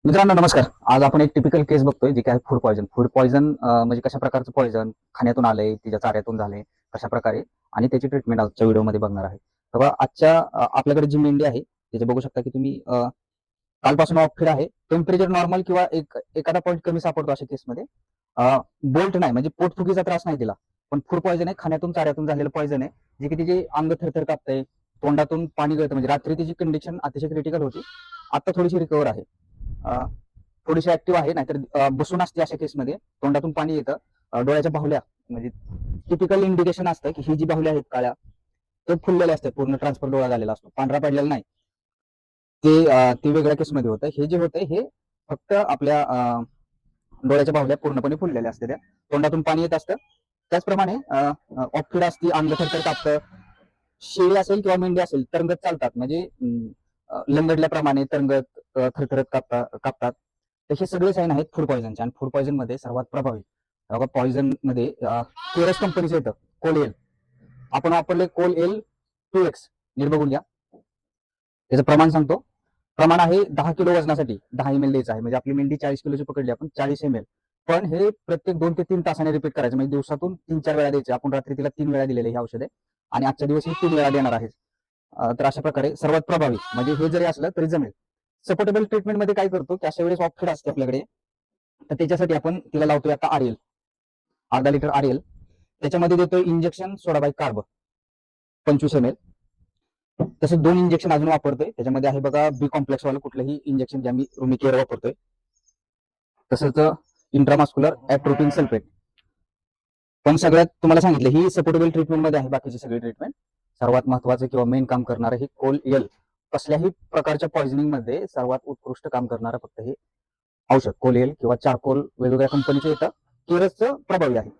मित्रांनो नमस्कार. आज आपण एक टिपिकल केस बघतोय जी काय फूड पॉइझन म्हणजे कशा प्रकारचं पॉइझन खाण्यातून आलंय, तिच्या चाऱ्यातून झालंय, कशा प्रकारे आणि त्याची ट्रीटमेंट आजच्या व्हिडिओमध्ये बघणार आहे. तेव्हा आजच्या आपल्याकडे जी मेंढी आहे तिथे बघू शकता की तुम्ही कालपासून ऑफ फीड आहे. टेम्परेचर नॉर्मल किंवा एखादा पॉईंट कमी सापडतो अशा केसमध्ये. बोल्ट नाही म्हणजे पोटफुगीचा त्रास नाही तिला, पण फूड पॉइझन आहे, खाण्यातून चाऱ्यातून झालेलं पॉइझन आहे, जे की तिचे अंग थरथर कापतंय, तोंडातून पाणी गळतं. म्हणजे रात्री तिची कंडिशन अतिशय क्रिटिकल होती. आता थोडीशी रिकवर आहे. अ, थोडीशी ऍक्टिव्ह आहे, नाहीतर बसून असते अशा केसमध्ये. तोंडातून पाणी येतं. डोळ्याच्या बाहुल्या म्हणजे टिपिकल इंडिकेशन असतं की ही जी बाहुल्या आहेत काळ्या, ते फुललेले असतात, पूर्ण ट्रान्सफर डोळा झालेला असतो, पांढरा पडलेला नाही. ते वेगळ्या केसमध्ये होतं. हे जे होतंय हे फक्त आपल्या डोळ्याच्या बाहुल्या पूर्णपणे फुललेल्या असते, त्या तोंडातून पाणी येत असतं. त्याचप्रमाणे ऑक्सिड असते, अंग थरथर कापतं. शेळी असेल किंवा मेंढी असेल, तरंगत चालतात, म्हणजे लंगडल्याप्रमाणे तरंगत, थरथरत कापतात. तर हे सगळे साईन आहेत फूड पॉइझनचे. आणि फूड पॉइझन मध्ये सर्वात प्रभावी बघा, पॉइझन मध्ये केरस कंपनीचं येतं कोल एल. आपण वापरले कोल एल 2X. नीट बघून घ्या, त्याचं प्रमाण सांगतो. प्रमाण आहे 10 किलो वजनासाठी 10 ml द्यायचं आहे. म्हणजे आपली मेंढी 40 किलोची पकडली आपण, 40 ml. पण हे प्रत्येक 2 ते 3 तासाने रिपीट करायचं, म्हणजे दिवसातून 3-4 वेळा द्यायचे. आपण रात्री तिला 3 वेळा दिलेले हे औषध आहे, आणि आजच्या दिवस ही 3 वेळा देणार आहे. तर अशा प्रकारे सर्वात प्रभावी म्हणजे हे जरी असलं तरी जमेल. सपोर्टेबल ट्रीटमेंट मध्ये काय करतो की अशा वेळेस ऑक्सिड असते आपल्याकडे, तर त्याच्यासाठी आपण तिला लावतोय आता आरएल, अर्धा लिटर आरएल. त्याच्यामध्ये देतोय इंजेक्शन सोडाबाई कार्ब 25 ml. तसंच 2 इंजेक्शन अजून वापरतोय. त्याच्यामध्ये आहे बघा बी कॉम्प्लेक्स वालं कुठलंही इंजेक्शन जे आम्ही रुमिकेअर वापरतोय. तसंच इंट्रामास्क्युलर ॲट्रोपिन सल्फेट. पण सगळ्यात तुम्हाला सांगितलं ही सपोर्टेबल ट्रीटमेंट मध्ये आहे. बाकीची सगळी ट्रीटमेंट सर्वात महत्वाचं किंवा मेन काम करणारं हे कोल एल. कसल्याही प्रकारच्या पॉइझनिंग मध्ये सर्वात उत्कृष्ट काम करणारं फक्त हे औषध कोल एल किंवा चारकोल, वेगवेगळ्या कंपनीचे येतं. केरसचं प्रभावी आहे.